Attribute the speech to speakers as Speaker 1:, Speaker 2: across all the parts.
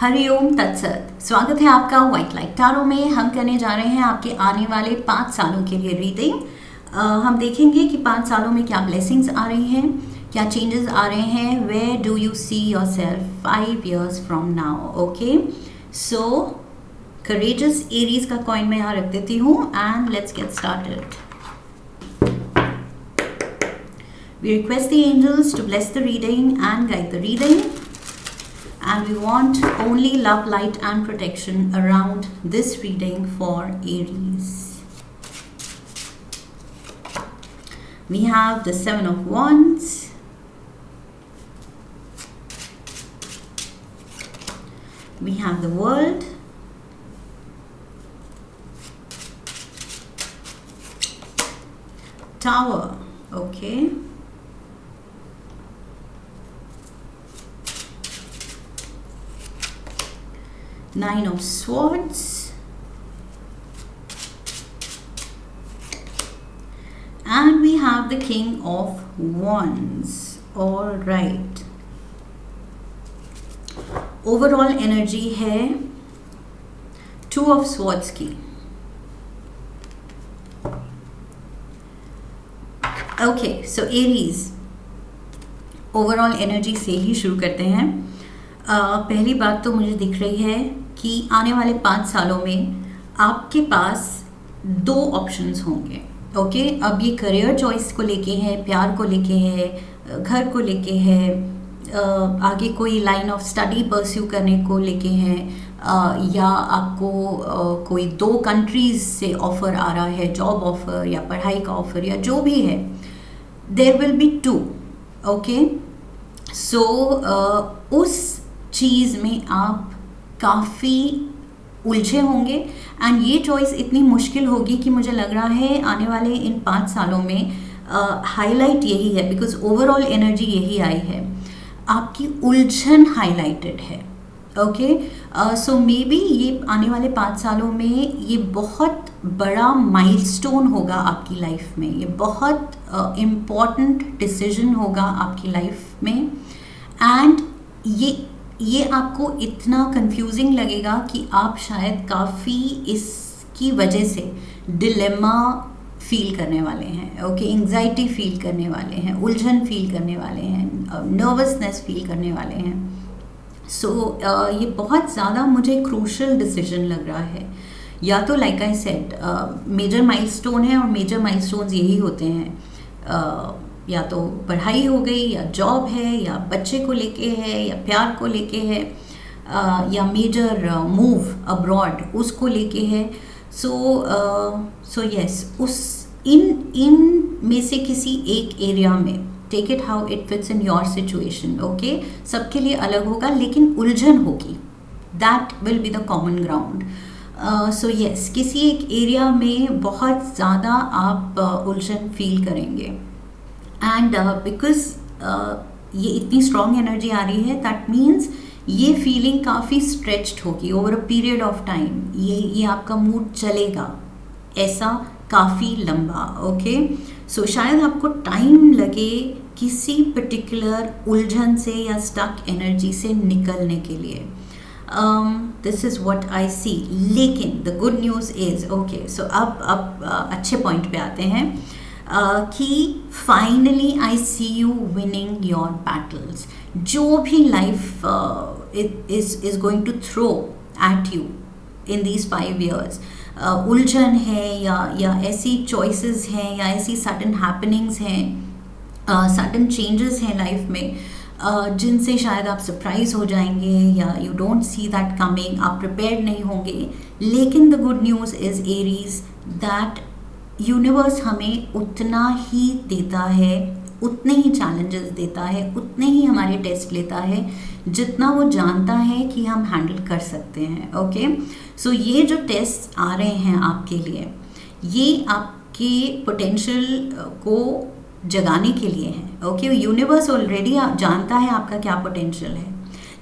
Speaker 1: हरिओम तत्सत। स्वागत है आपका व्हाइट लाइट टारो में। हम करने जा रहे हैं आपके आने वाले 5 सालों के लिए रीडिंग। हम देखेंगे कि 5 सालों में क्या ब्लेसिंग्स आ रही हैं, क्या चेंजेस आ रहे हैं। Where do you see yourself 5 years from now. Okay, so courageous Aries का कॉइन मैं यहाँ रख देती हूँ and let's get started. We request the angels to bless the reading and guide the reading. And we want only love, light and protection around this reading for Aries. We have the 7 of Wands. We have the World. Tower. Okay. Nine of Swords, and we have the King of Wands. All right. Overall energy है Two of Swords की. Okay, so Aries. Overall energy से ही शुरू करते हैं। पहली बात तो मुझे दिख रही है कि आने वाले 5 सालों में आपके पास 2 ऑप्शंस होंगे। ओके, अब ये करियर चॉइस को लेके है, प्यार को लेके है, घर को लेके है, आगे कोई लाइन ऑफ स्टडी परस्यू करने को लेके है, या आपको कोई 2 कंट्रीज से ऑफ़र आ रहा है, जॉब ऑफ़र या पढ़ाई का ऑफ़र या जो भी है। There will be 2। Okay, so उस चीज़ में आप काफ़ी उलझे होंगे एंड ये चॉइस इतनी मुश्किल होगी कि मुझे लग रहा है आने वाले इन 5 सालों में हाईलाइट यही है, बिकॉज ओवरऑल एनर्जी यही आई है, आपकी उलझन हाईलाइटेड है। ओके, सो मे बी ये आने वाले 5 सालों में ये बहुत बड़ा माइलस्टोन होगा आपकी लाइफ में, ये बहुत इम्पॉर्टेंट डिसीजन होगा आपकी लाइफ में। एंड ये आपको इतना कंफ्यूजिंग लगेगा कि आप शायद काफ़ी इसकी वजह से डिलेमा फील करने वाले हैं। ओके, एंग्जाइटी फील करने वाले हैं, उलझन फील करने वाले हैं, नर्वसनेस फील करने वाले हैं। सो ये बहुत ज़्यादा मुझे क्रूशल डिसीजन लग रहा है। या तो like I said major milestone है, और मेजर माइलस्टोन्स यही होते हैं, या तो पढ़ाई हो गई, या जॉब है, या बच्चे को लेके है, या प्यार को लेके है, या मेजर मूव अब्रॉड उसको लेके है। सो यस, उस इन में से किसी एक एरिया में take it how it fits in your situation. Okay, सबके लिए अलग होगा लेकिन उलझन होगी, that will be the common ground. So yes, किसी एक एरिया में बहुत ज़्यादा आप उलझन फील करेंगे। एंड बिकॉज ये इतनी स्ट्रॉन्ग एनर्जी आ रही है, दैट मीन्स ये फीलिंग काफ़ी स्ट्रेच्ड होगी over a period of time. ये आपका मूड चलेगा ऐसा काफ़ी लंबा। ओके, सो शायद आपको टाइम लगे किसी पर्टिकुलर उलझन से या स्टक एनर्जी से निकलने के लिए। This is what I see. लेकिन the good news is, okay, so अब अच्छे पॉइंट पे आते हैं कि finally I see you winning your battles. जो भी life is going to throw at you in these 5 years, उलझन है या ऐसी चॉइसेस हैं, या ऐसी सडन हैपनिंग्स हैं, सडन चेंजेस हैं लाइफ में, जिनसे शायद आप सरप्राइज हो जाएंगे, या you don't see that coming, आप प्रिपेयर्ड नहीं होंगे। लेकिन the good news is Aries that universe हमें उतना ही देता है, उतने ही चैलेंजेस देता है, उतने ही हमारे टेस्ट लेता है जितना वो जानता है कि हम हैंडल कर सकते हैं। ओके, सो ये जो टेस्ट आ रहे हैं आपके लिए, ये आपके पोटेंशियल को जगाने के लिए हैं। ओके, यूनिवर्स ऑलरेडी जानता है आपका क्या पोटेंशियल है,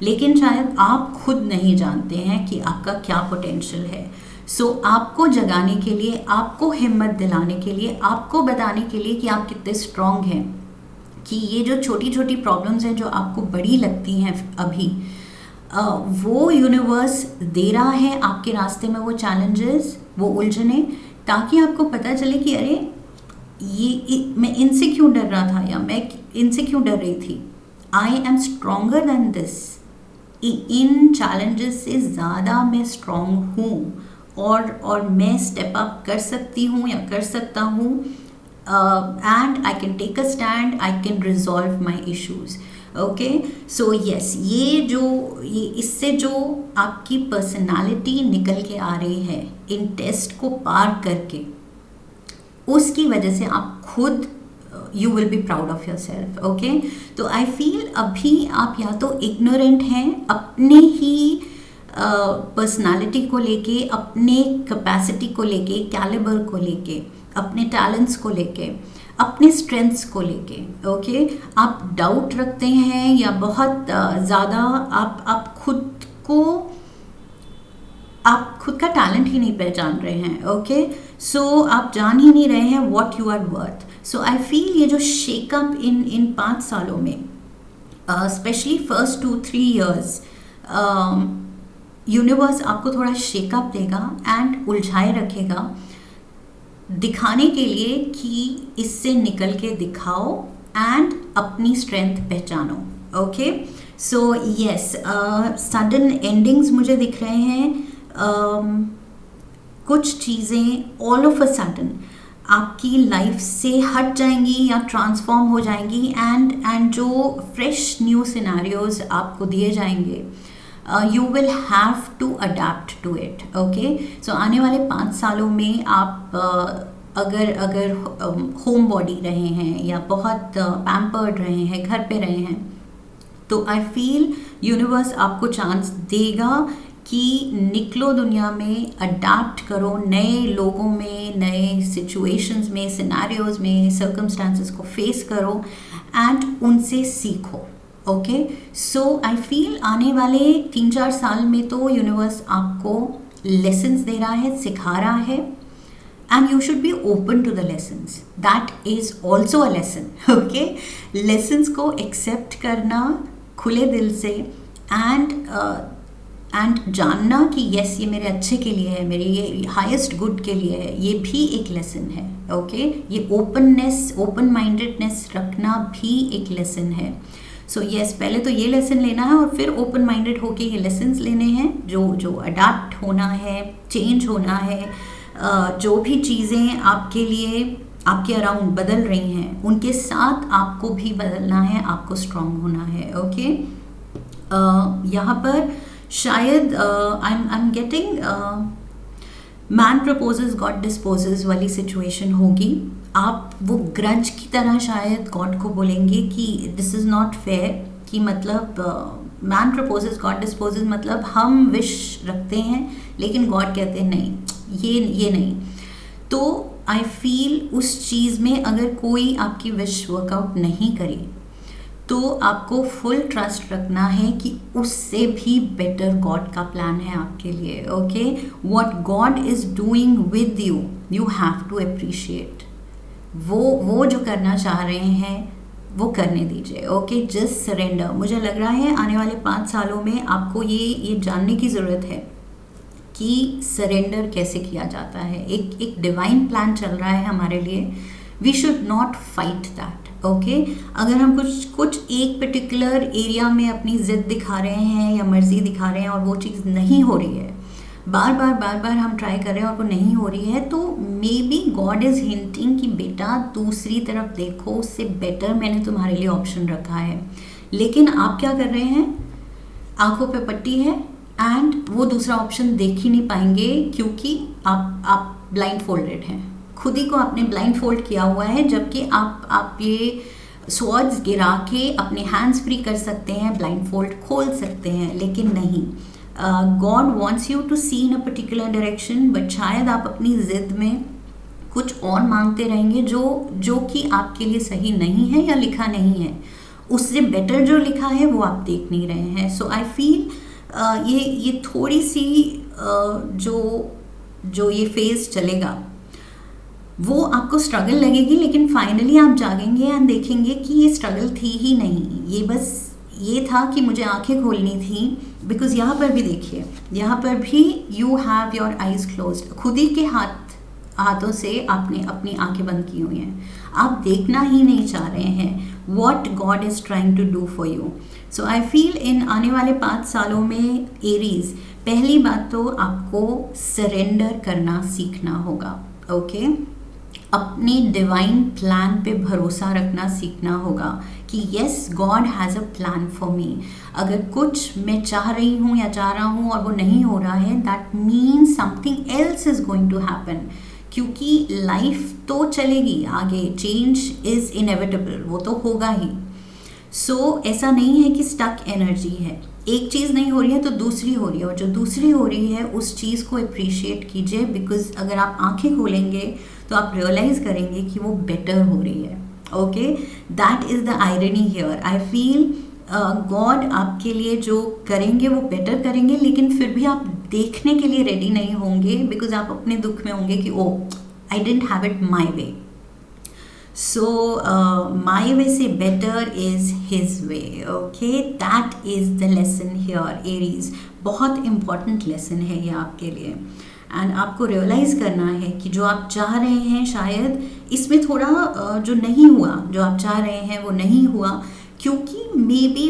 Speaker 1: लेकिन शायद आप खुद नहीं जानते हैं कि आपका क्या पोटेंशियल है। सो आपको जगाने के लिए, आपको हिम्मत दिलाने के लिए, आपको बताने के लिए कि आप कितने स्ट्रॉन्ग हैं, कि ये जो छोटी छोटी प्रॉब्लम्स हैं जो आपको बड़ी लगती हैं अभी, वो यूनिवर्स दे रहा है आपके रास्ते में वो चैलेंजेस, वो उलझने, ताकि आपको पता चले कि अरे मैं इनसे क्यों डर रहा था या मैं इनसे क्यों डर रही थी। I am stronger then this. In challenges से ज़्यादा मैं स्ट्रॉन्ग हूँ और मैं स्टेप अप कर सकती हूँ या कर सकता हूँ, and I can take a stand, I can resolve my issues. Okay, so yes, ये इससे जो आपकी पर्सनालिटी निकल के आ रही है इन टेस्ट को पार करके, उसकी वजह से आप खुद you will be proud of your self. Okay, तो आई फील अभी आप या तो इग्नोरेंट हैं अपने ही पर्सनालिटी को लेके, अपने कैपेसिटी को लेके, कैलिबर को लेके, अपने टैलेंट्स को लेके, अपने स्ट्रेंथ्स को लेके। ओके, आप डाउट रखते हैं या बहुत ज़्यादा आप खुद का टैलेंट ही नहीं पहचान रहे हैं। ओके, सो आप जान ही नहीं रहे हैं what you are worth. So I feel ये जो शेकअप इन 5 सालों में, स्पेशली फर्स्ट 2-3 ईयर्स, यूनिवर्स आपको थोड़ा शेकअप देगा एंड उलझाए रखेगा, दिखाने के लिए कि इससे निकल के दिखाओ एंड अपनी स्ट्रेंथ पहचानो। Okay, so yes, sudden endings मुझे दिख रहे हैं। कुछ चीज़ें ऑल ऑफ अ सडन आपकी लाइफ से हट जाएंगी या ट्रांसफॉर्म हो जाएंगी, एंड जो फ्रेश न्यू सिनेरियोज आपको दिए जाएंगे, you will have to adapt to it. Okay, so आने वाले 5 सालों में आप अगर होम बॉडी रहे हैं या बहुत पैम्पर्ड रहे हैं, घर पे रहे हैं, तो आई फील यूनिवर्स आपको चांस देगा कि निकलो दुनिया में, अडेप्ट करो नए लोगों में, नए सिचुएशंस में, सिनेरियोज में, सर्कमस्टांसेस को फेस करो एंड उनसे सीखो। ओके, सो आई फील आने वाले 3-4 साल में तो यूनिवर्स आपको लेसन्स दे रहा है, सिखा रहा है, and you should be open to the lessons. That is also a lesson. Okay, lessons को accept करना खुले दिल से and जानना कि yes ये मेरे अच्छे के लिए है, मेरे ये highest good के लिए है, ये भी एक lesson है। Okay, ये openness, open mindedness रखना भी एक lesson है। So yes, पहले तो ये lesson लेना है और फिर open minded होके ये lessons लेने हैं, जो adapt होना है, change होना है, जो भी चीज़ें आपके लिए आपके अराउंड बदल रही हैं उनके साथ आपको भी बदलना है, आपको स्ट्रॉन्ग होना है। ओके, यहाँ पर शायद आई am getting man proposes God disposes वाली सिचुएशन होगी। आप वो ग्रज की तरह शायद गॉड को बोलेंगे कि दिस इज़ नॉट फेयर, कि मतलब मैन प्रपोजेस गॉड डिस्पोजेस मतलब हम विश रखते हैं लेकिन गॉड कहते हैं नहीं, ये नहीं। तो आई फील उस चीज़ में अगर कोई आपकी विश वर्कआउट नहीं करे तो आपको फुल ट्रस्ट रखना है कि उससे भी बेटर गॉड का प्लान है आपके लिए। Okay, what God is doing with you, you have to appreciate. वो जो करना चाह रहे हैं वो करने दीजिए। Okay, just surrender. मुझे लग रहा है आने वाले 5 सालों में आपको ये जानने की ज़रूरत है कि सरेंडर कैसे किया जाता है। एक डिवाइन प्लान चल रहा है हमारे लिए, we should not fight that. Okay, अगर हम कुछ एक पर्टिकुलर एरिया में अपनी ज़िद दिखा रहे हैं या मर्ज़ी दिखा रहे हैं और वो चीज़ नहीं हो रही है, बार बार हम ट्राई कर रहे हैं और वो नहीं हो रही है, तो may be God is hinting कि बेटा दूसरी तरफ देखो, उससे बेटर मैंने तुम्हारे लिए ऑप्शन रखा है। लेकिन आप क्या कर रहे हैं, आंखों पे पट्टी है एंड वो दूसरा ऑप्शन देख ही नहीं पाएंगे क्योंकि आप ब्लाइंड फोल्डेड हैं, खुद ही को आपने ब्लाइंड फोल्ड किया हुआ है। जबकि आप ये स्वर्ड्स गिरा के अपने हैंड्स फ्री कर सकते हैं, ब्लाइंड फोल्ड खोल सकते हैं, लेकिन नहीं, God wants you to see in a particular direction, but शायद आप अपनी ज़िद में कुछ और मांगते रहेंगे जो कि आपके लिए सही नहीं है या लिखा नहीं है, उससे बेटर जो लिखा है वो आप देख नहीं रहे हैं। सो आई फील ये थोड़ी सी जो ये फेज़ चलेगा वो आपको स्ट्रगल लगेगी, लेकिन फाइनली आप जागेंगे एंड देखेंगे कि ये स्ट्रगल थी ही नहीं, ये था कि मुझे आंखें खोलनी थी, बिकॉज यहाँ पर भी देखिए, यहाँ पर भी you have your eyes closed, खुद ही के हाथों से आपने अपनी आंखें बंद की हुई हैं, आप देखना ही नहीं चाह रहे हैं what God is trying to do for you. So I feel इन आने वाले 5 सालों में एरीज, पहली बात तो आपको सरेंडर करना सीखना होगा, ओके अपने डिवाइन प्लान पे भरोसा रखना सीखना होगा कि yes God has a plan for me. अगर कुछ मैं चाह रही हूँ या चाह रहा हूँ और वो नहीं हो रहा है, that means something else is going to happen, क्योंकि लाइफ तो चलेगी आगे, चेंज इज़ इनएविटेबल, वो तो होगा ही। सो ऐसा नहीं है कि स्टक एनर्जी है, एक चीज़ नहीं हो रही है तो दूसरी हो रही है, और जो दूसरी हो रही है उस चीज़ को अप्रिशिएट कीजिए, बिकॉज अगर आप आंखें खोलेंगे तो आप रियलाइज़ करेंगे कि वो बेटर हो रही है, okay that is the irony here. I feel God आपके लिए जो करेंगे वो बेटर करेंगे, लेकिन फिर भी आप देखने के लिए रेडी नहीं होंगे, बिकॉज आप अपने दुख में होंगे कि oh I didn't have it my way. So my way से better is his way, okay that is the lesson here Aries, बहुत important lesson है ये आपके लिए, एंड आपको रियलाइज़ करना है कि जो आप चाह रहे हैं शायद इसमें थोड़ा जो नहीं हुआ, जो आप चाह रहे हैं वो नहीं हुआ, क्योंकि मे बी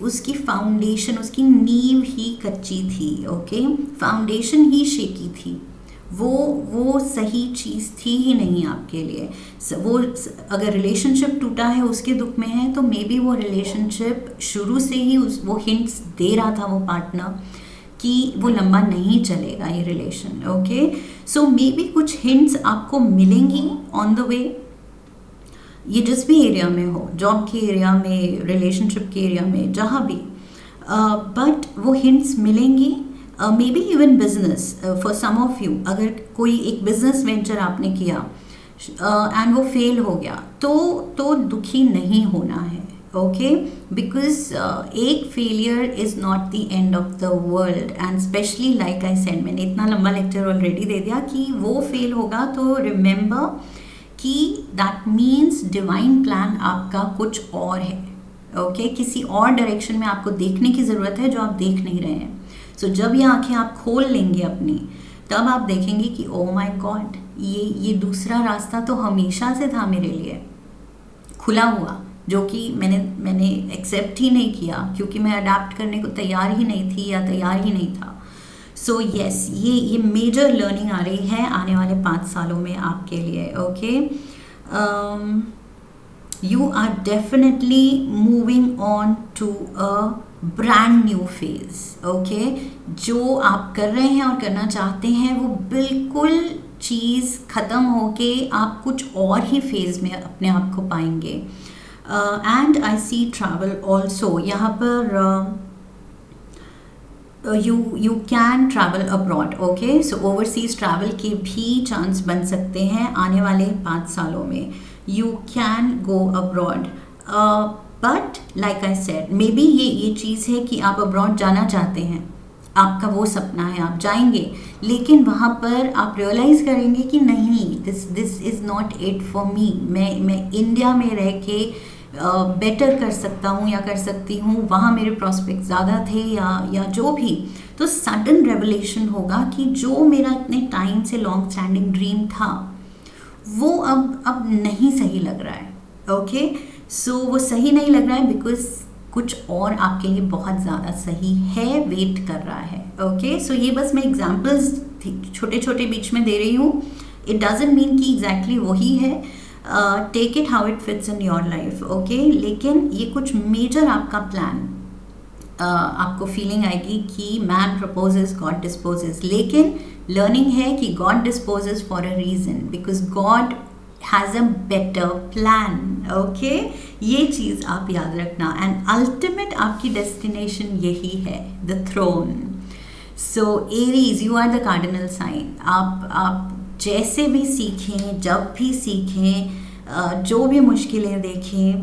Speaker 1: उसकी फाउंडेशन, उसकी नींव ही कच्ची थी, ओके फाउंडेशन ही शेकी थी, वो सही चीज़ थी ही नहीं आपके लिए। वो अगर रिलेशनशिप टूटा है उसके दुख में है, तो मे बी वो रिलेशनशिप शुरू से ही वो हिंट्स दे रहा था वो पार्टनर कि वो लंबा नहीं चलेगा ये relation, okay so may be कुछ हिंट्स आपको मिलेंगी ऑन द वे, ये जिस भी एरिया में हो, जॉब के एरिया में, रिलेशनशिप के एरिया में, जहाँ भी, बट वो हिंट्स मिलेंगी। Maybe even business for some of you, अगर कोई एक बिजनेस वेंचर आपने किया एंड वो फेल हो गया, तो दुखी नहीं होना है, ओके बिकॉज एक failure is not the end of the world, and specially like I said, मैंने इतना लंबा लेक्चर ऑलरेडी दे दिया कि वो फेल होगा तो रिमेंबर कि दैट मीन्स डिवाइन प्लान आपका कुछ और है, ओके किसी और डायरेक्शन में आपको देखने की ज़रूरत है जो आप देख नहीं रहे हैं। सो जब ये आंखें आप खोल लेंगे अपनी, तब आप देखेंगे कि ओ माय गॉड, ये दूसरा रास्ता तो हमेशा से था मेरे लिए खुला हुआ, जो कि मैंने एक्सेप्ट ही नहीं किया, क्योंकि मैं अडाप्ट करने को तैयार ही नहीं थी या तैयार ही नहीं था। सो येस, ये मेजर लर्निंग आ रही है आने वाले 5 सालों में आपके लिए, okay you are definitely moving on to a brand new phase, okay जो आप कर रहे हैं और करना चाहते हैं वो बिल्कुल चीज़ ख़त्म होके आप कुछ और ही फेज में अपने आप को पाएंगे। And I see travel also, यहाँ पर you can travel abroad, okay so overseas travel के भी चांस बन सकते हैं आने वाले 5 सालों में, you can go abroad, but like I said may be ये चीज़ है कि आप अब्रॉड जाना चाहते हैं, आपका वो सपना है, आप जाएंगे, लेकिन वहाँ पर आप रियलाइज़ करेंगे कि नहीं, this is not it for me, मैं इंडिया में रह के बेटर कर सकता हूँ या कर सकती हूँ, वहाँ मेरे प्रॉस्पेक्ट ज़्यादा थे या जो भी, तो सडन रेवलेशन होगा कि जो मेरा इतने टाइम से लॉन्ग स्टैंडिंग ड्रीम था वो अब नहीं सही लग रहा है, ओके सो वो सही नहीं लग रहा है बिकॉज कुछ और आपके लिए बहुत ज़्यादा सही है, वेट कर रहा है, ओके सो ये बस मैं एग्जांपल्स छोटे छोटे बीच में दे रही हूँ, इट डजंट मीन कि एग्जैक्टली वही है, take it how it fits in your life, okay लेकिन ये कुछ मेजर आपका प्लान, आपको फीलिंग आएगी कि मैन प्रपोजेस गॉड डिस्पोजेस, लेकिन लर्निंग है कि God disposes for a reason, because God has a better plan, okay ये चीज़ आप याद रखना, एंड अल्टीमेट आपकी डेस्टिनेशन यही है, the throne. So Aries, you are the cardinal sign, आप जैसे भी सीखें, जब भी सीखें, जो भी मुश्किलें देखें,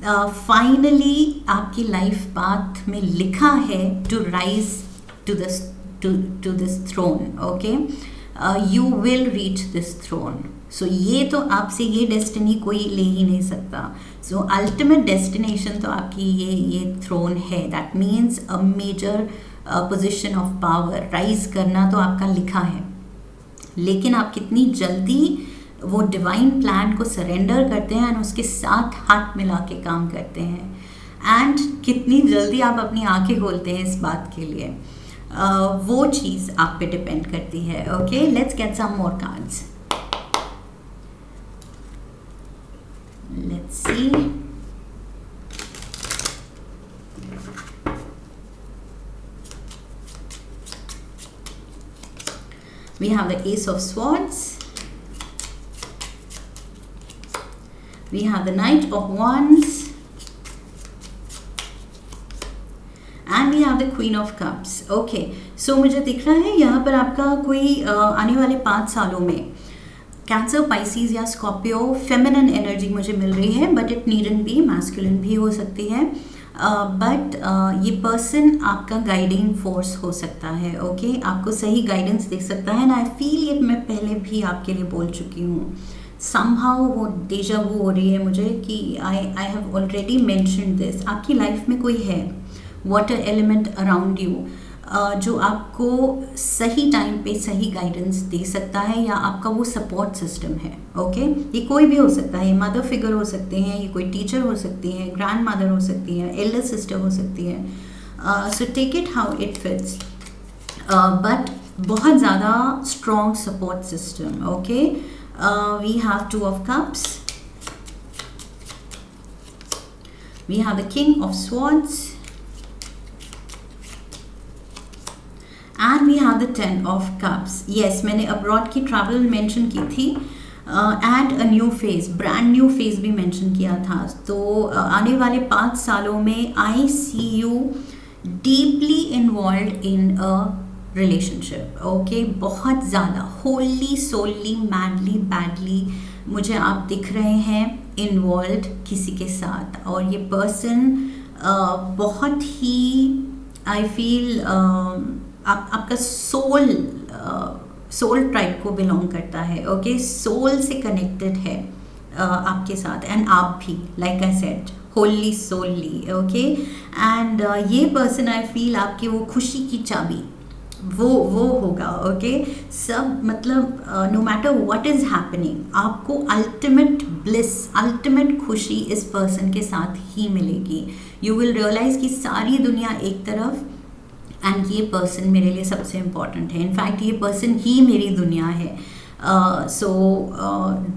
Speaker 1: फाइनली आपकी लाइफ पाथ में लिखा है to rise to this throne, okay you will reach this throne. So ये तो आपसे ये डेस्टिनी कोई ले ही नहीं सकता. सो अल्टीमेट डेस्टिनेशन तो आपकी ये थ्रोन है. That means a major position of power. Rise करना तो आपका लिखा है, लेकिन आप कितनी जल्दी वो डिवाइन प्लान को सरेंडर करते हैं और उसके साथ हाथ मिला के काम करते हैं, एंड कितनी जल्दी आप अपनी आंखें खोलते हैं इस बात के लिए. वो चीज़ आप पे डिपेंड करती है. Okay, let's get some more cards. Let's see. We have the Ace of Swords. We have the Knight of Wands. And we have the Queen of Cups. Okay, so मुझे दिख रहा है यहाँ पर आपका कोई आने वाले 5 सालों में कैंसर, पाइसिस या स्कॉर्पियो फेमिनिन एनर्जी मुझे मिल रही है, but it needn't be, masculine भी हो सकती है. बट ये पर्सन आपका गाइडिंग फोर्स हो सकता है. ओके, आपको सही गाइडेंस दे सकता है. ना आई फील ये मैं पहले भी आपके लिए बोल चुकी हूँ. समहाउ वो डेजा वू हो रही है मुझे कि I have already mentioned this. आपकी लाइफ में कोई है वाटर एलिमेंट अराउंड यू जो आपको सही टाइम पे सही गाइडेंस दे सकता है, या आपका वो सपोर्ट सिस्टम है. ओके, ये कोई भी हो सकता है. ये मदर फिगर हो सकते हैं, ये कोई टीचर हो सकती है, ग्रैंड मदर हो सकती है, एल्डर सिस्टर हो सकती है. So take it how it fits, but बहुत ज़्यादा strong support system. Okay, we have 2 of Cups. We have the King of Swords. And we have the 10 of Cups. Yes, मैंने abroad की travel mention की थी, and a new phase, brand new phase भी mention किया था. तो आने वाले 5 सालों में I see you deeply involved in a relationship. Okay, बहुत ज़्यादा होली सोली मैडली बैडली मुझे आप दिख रहे हैं इन्वॉल्व किसी के साथ. और ये पर्सन बहुत ही आई फील आपका सोल ट्राइब को बिलोंग करता है. ओके, सोल से कनेक्टेड है आपके साथ, एंड आप भी, like I said, wholly solely. Okay, and ये पर्सन आई फील आपकी वो खुशी की चाबी वो होगा. ओके, सब मतलब no matter what is happening, आपको अल्टीमेट ब्लिस, अल्टीमेट खुशी इस पर्सन के साथ ही मिलेगी. यू विल रियलाइज कि सारी दुनिया एक तरफ, एंड ये पर्सन मेरे लिए सबसे इम्पॉर्टेंट है. इनफैक्ट ये पर्सन ही मेरी दुनिया है. So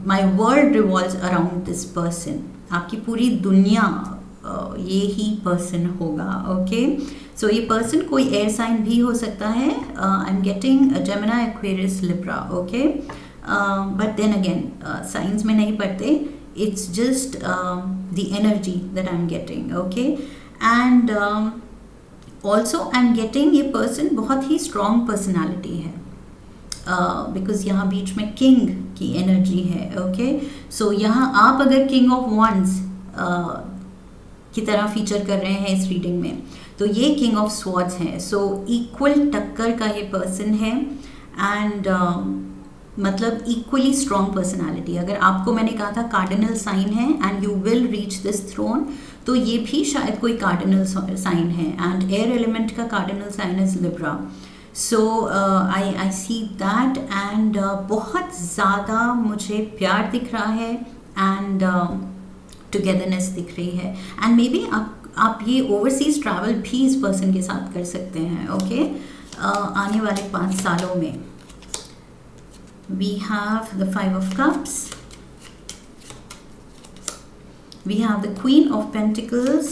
Speaker 1: my world revolves around this person. आपकी पूरी दुनिया ये ही पर्सन होगा. ओके, सो ये पर्सन कोई एयर साइन भी हो सकता है. I am getting Gemini, Aquarius, Libra. Okay, but then again science में नहीं पढ़ते, it's just the energy that I am getting. Okay, and also I am getting ये पर्सन बहुत ही स्ट्रॉन्ग पर्सनैलिटी है, बिकॉज यहाँ बीच में किंग की एनर्जी है. ओके, सो यहाँ आप अगर किंग ऑफ वंस की तरह फीचर कर रहे हैं इस रीडिंग में, तो ये किंग ऑफ स्वॉर्ड्स हैं. सो इक्वल टक्कर का ये पर्सन है, एंड मतलब इक्वली स्ट्रॉन्ग पर्सनैलिटी. अगर आपको मैंने कहा था कार्डिनल साइन है and you will reach this throne, तो ये भी शायद कोई कार्डिनल साइन है, एंड एयर एलिमेंट का cardinal sign is Libra. So I see that, and बहुत ज़्यादा मुझे प्यार दिख रहा है, एंड टुगेदरनेस दिख रही है. एंड मे बी आप ये ओवरसीज ट्रैवल भी इस पर्सन के साथ कर सकते हैं. ओके, आने वाले 5 सालों में. We have the 5 of Cups. We have the Queen of Pentacles.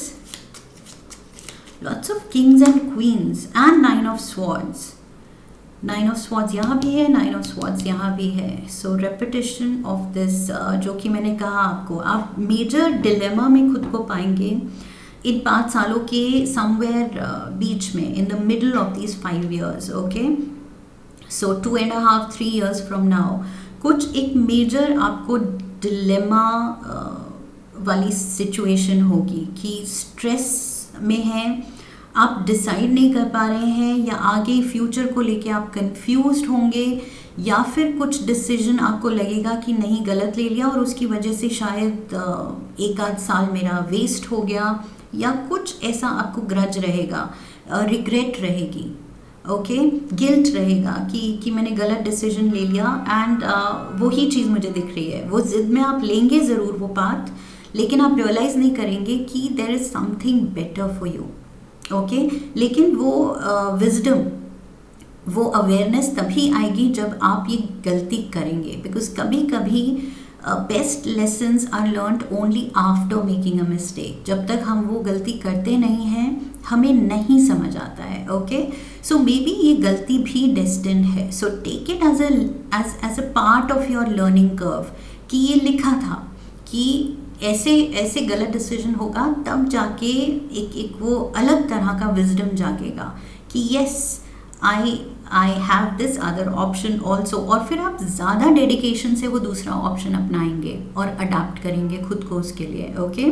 Speaker 1: Lots of kings and queens, and 9 of Swords. 9 of Swords यहाँ भी है, 9 of Swords यहाँ भी है. So repetition of this, जो कि मैंने कहा आपको, आप मेजर डिलेमा में खुद को पाएंगे इन 5 सालों के समवेयर बीच में, in the middle of these 5 years. Okay. So 2.5-3 years from now कुछ एक मेजर आपको डिलेमा वाली सिचुएशन होगी कि स्ट्रेस में है आप डिसाइड नहीं कर पा रहे हैं, या आगे फ्यूचर को लेके आप कंफ्यूज्ड होंगे, या फिर कुछ डिसीजन आपको लगेगा कि नहीं गलत ले लिया और उसकी वजह से शायद एक आध साल मेरा वेस्ट हो गया, या कुछ ऐसा आपको ग्रज रहेगा, रिग्रेट रहेगी, ओके, गिल्ट रहेगा कि मैंने गलत डिसीजन ले लिया। एंड वही चीज़ मुझे दिख रही है, वो जिद में आप लेंगे ज़रूर वो पाथ, लेकिन आप रियलाइज़ नहीं करेंगे कि there is something better for you, okay. लेकिन वो विजडम, वो अवेयरनेस तभी आएगी जब आप ये गलती करेंगे, बिकॉज कभी कभी best lessons are learned only after making a mistake. जब तक हम वो गलती करते नहीं हैं हमें नहीं समझ आता है, ओके। सो मे बी ये गलती भी डेस्टिन्ड है, so take it as a part of your learning curve, कि ये लिखा था कि ऐसे गलत डिसीजन होगा, तब जाके एक वो अलग तरह का विजडम जागेगा कि yes I have this other option also, और फिर आप ज़्यादा डेडिकेशन से वो दूसरा ऑप्शन अपनाएंगे और अडाप्ट करेंगे खुद को उसके लिए, ओके,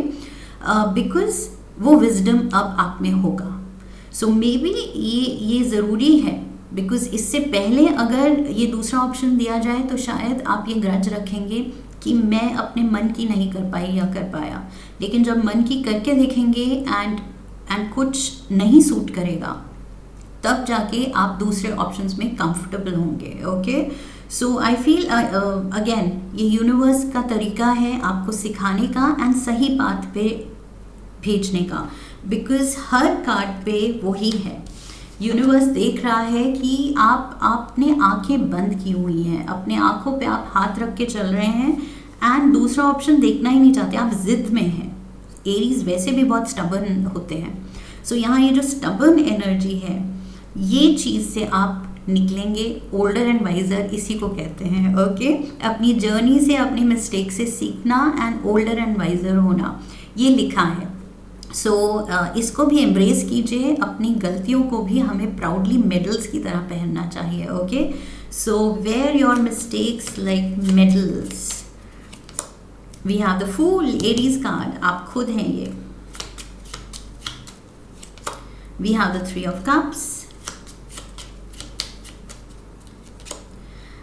Speaker 1: बिकॉज वो विजडम अब आप में होगा। सो मे बी ये ज़रूरी है, बिकॉज इससे पहले अगर ये दूसरा ऑप्शन दिया जाए तो शायद आप ये ग्रज रखेंगे कि मैं अपने मन की नहीं कर पाई या कर पाया, लेकिन जब मन की करके देखेंगे एंड कुछ नहीं सूट करेगा, तब जाके आप दूसरे ऑप्शंस में कंफर्टेबल होंगे, okay. So I feel again ये यूनिवर्स का तरीका है आपको सिखाने का एंड सही बात पे भेजने का, बिकॉज हर कार्ड पे वही है, यूनिवर्स देख रहा है कि आपने आंखें बंद की हुई हैं, अपने आंखों पे आप हाथ रख के चल रहे हैं एंड दूसरा ऑप्शन देखना ही नहीं चाहते, आप जिद में हैं। एरीज वैसे भी बहुत स्टबर्न होते हैं, सो यहाँ ये जो स्टबर्न एनर्जी है, ये चीज़ से आप निकलेंगे, ओल्डर एंड वाइजर इसी को कहते हैं, ओके। अपनी जर्नी से, अपनी मिस्टेक से सीखना एंड ओल्डर एंड वाइजर होना, ये लिखा है। सो इसको भी एम्ब्रेस कीजिए, अपनी गलतियों को भी हमें प्राउडली मेडल्स की तरह पहनना चाहिए, okay. So wear your mistakes like medals. We have the fool, Aries card, आप खुद हैं ये। We have the 3 of Cups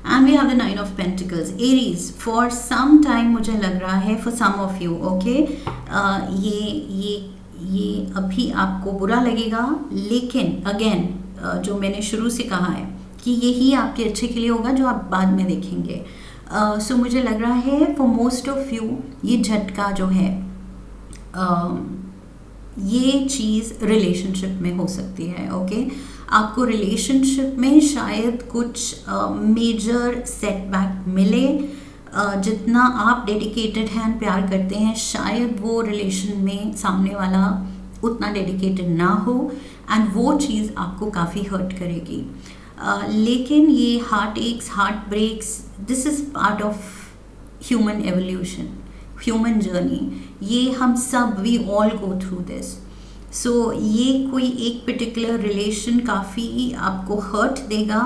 Speaker 1: and we have the 9 of Pentacles. Aries, for some time मुझे लग रहा है for some of you, okay, ये अभी आपको बुरा लगेगा, लेकिन अगेन जो मैंने शुरू से कहा है कि यही आपके अच्छे के लिए होगा, जो आप बाद में देखेंगे। सो मुझे लग रहा है फॉर मोस्ट ऑफ यू ये झटका जो है, ये चीज़ रिलेशनशिप में हो सकती है, ओके। आपको रिलेशनशिप में शायद कुछ मेजर सेटबैक मिले, जितना आप डेडिकेटेड हैं, प्यार करते हैं, शायद वो रिलेशन में सामने वाला उतना डेडिकेटेड ना हो एंड वो चीज़ आपको काफ़ी हर्ट करेगी। लेकिन ये heartaches, heartbreaks, this is part of human evolution, human journey, ये हम सब, we all go through this. So ये कोई एक पर्टिकुलर रिलेशन काफ़ी आपको हर्ट देगा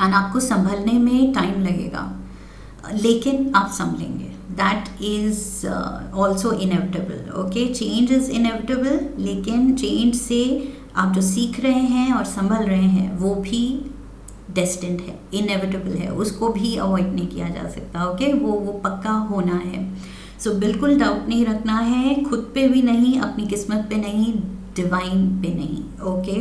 Speaker 1: एंड आपको संभलने में टाइम लगेगा, लेकिन आप संभलेंगे। That is also inevitable, okay. Change is inevitable, लेकिन चेंज से आप जो सीख रहे हैं और संभल रहे हैं वो भी डेस्टिन्ड है, इनएविटेबल है, उसको भी अवॉइड नहीं किया जा सकता, ओके। वो पक्का होना है। सो बिल्कुल डाउट नहीं रखना है, खुद पे भी नहीं, अपनी किस्मत पे नहीं, डिवाइन पे नहीं, ओके।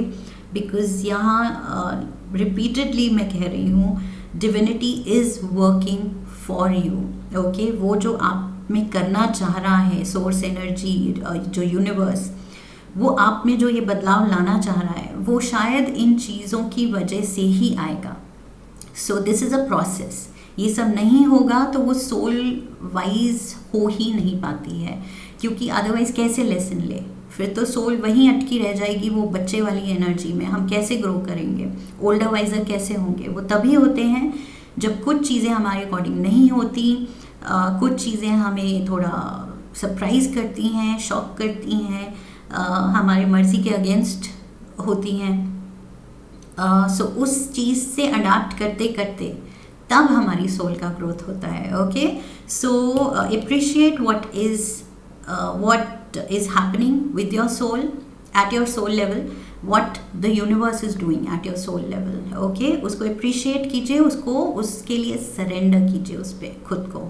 Speaker 1: बिकॉज यहाँ रिपीटेडली मैं कह रही हूँ, divinity is working for you, okay. वो जो आप में करना चाह रहा है, सोर्स एनर्जी, जो यूनिवर्स, वो आप में जो ये बदलाव लाना चाह रहा है, वो शायद इन चीज़ों की वजह से ही आएगा। सो दिस इज़ अ प्रोसेस, ये सब नहीं होगा तो वो सोल वाइज हो ही नहीं पाती है, क्योंकि अदरवाइज कैसे लेसन ले, फिर तो सोल वहीं अटकी रह जाएगी, वो बच्चे वाली एनर्जी में। हम कैसे ग्रो करेंगे, ओल्डर वाइजर कैसे होंगे? वो तभी होते हैं जब कुछ चीज़ें हमारे अकॉर्डिंग नहीं होती, कुछ चीज़ें हमें थोड़ा सरप्राइज़ करती हैं, शॉक करती हैं, हमारे मर्जी के अगेंस्ट होती हैं। सो उस चीज़ से अडाप्ट करते करते तब हमारी सोल का ग्रोथ होता है, okay. So appreciate what is happening with your soul at your soul level what the universe is doing at your soul level. Okay, उसको appreciate कीजिए, उसको उसके लिए surrender कीजिए उस पे खुद को.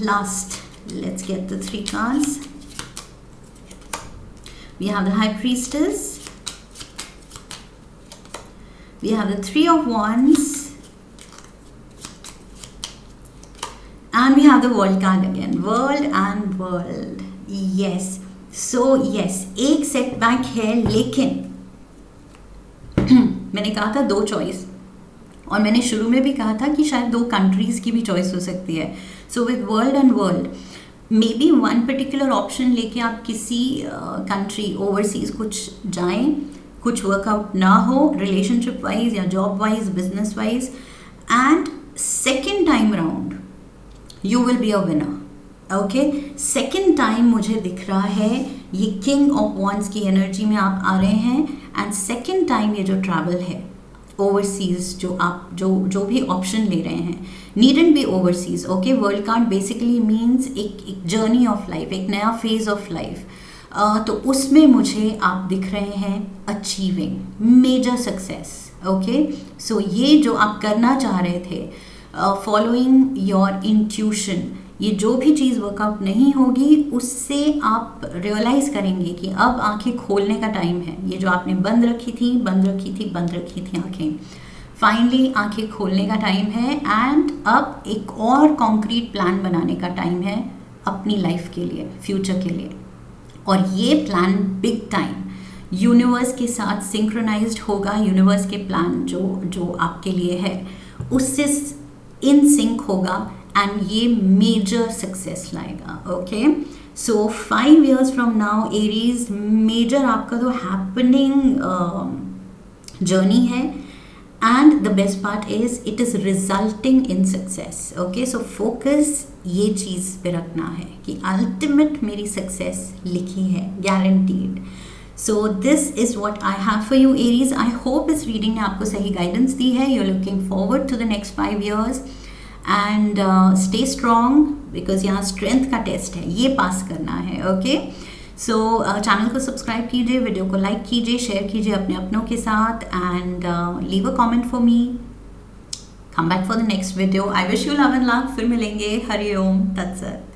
Speaker 1: Last, let's get the 3 cards. We have the High Priestess. We have the 3 of Wands. And we have the World card again. World and World. Yes. So yes, एक सेटबैक है, लेकिन मैंने कहा था 2 चॉइस, और मैंने शुरू में भी कहा था कि शायद 2 कंट्रीज़ की भी चॉइस हो सकती है. So with world and world, may be one particular option लेके आप किसी कंट्री ओवरसीज कुछ जाएं, कुछ वर्कआउट ना हो रिलेशनशिप वाइज या job wise, business wise, and second time round you will be a winner. Okay, second time मुझे दिख रहा है ये किंग ऑफ वॉन्ड्स की एनर्जी में आप आ रहे हैं, एंड सेकेंड टाइम ये जो ट्रैवल है ओवरसीज, जो आप जो भी ऑप्शन ले रहे हैं, needn't be overseas. Okay, world card basically means एक जर्नी ऑफ लाइफ, एक नया फेज ऑफ लाइफ. तो उसमें मुझे आप दिख रहे हैं अचीविंग मेजर सक्सेस. ओके, सो ये जो आप करना चाह रहे थे, फॉलोइंग योर इंट्यूशन, ये जो भी चीज़ वर्कआउट नहीं होगी उससे आप रियलाइज़ करेंगे कि अब आंखें खोलने का टाइम है. ये जो आपने बंद रखी थी आंखें, फाइनली आंखें खोलने का टाइम है, एंड अब एक और कॉन्क्रीट प्लान बनाने का टाइम है अपनी लाइफ के लिए, फ्यूचर के लिए. और ये प्लान बिग टाइम यूनिवर्स के साथ सिंक्रोनाइज्ड होगा. यूनिवर्स के प्लान जो आपके लिए है उससे इन सिंक होगा, एंड ये मेजर सक्सेस लाएगा. Okay, so 5 years from now Aries, major आपका तो हैपनिंग जर्नी है, and the best part is it is resulting in success. Okay, so focus ये चीज़ पे रखना है कि अल्टीमेट मेरी सक्सेस लिखी है, guaranteed. So this is what I have for you Aries. I hope इस रीडिंग ने आपको सही गाइडेंस दी है. You are looking forward to the next 5 years, and stay strong, because यहाँ स्ट्रेंथ का टेस्ट है, ये पास करना है. ओके, सो चैनल को सब्सक्राइब कीजिए, वीडियो को लाइक कीजिए, शेयर कीजिए अपने अपनों के साथ, and leave a comment for me. Come back for the next video. I wish you love and luck. फिर मिलेंगे. हरि ओम तत्सत.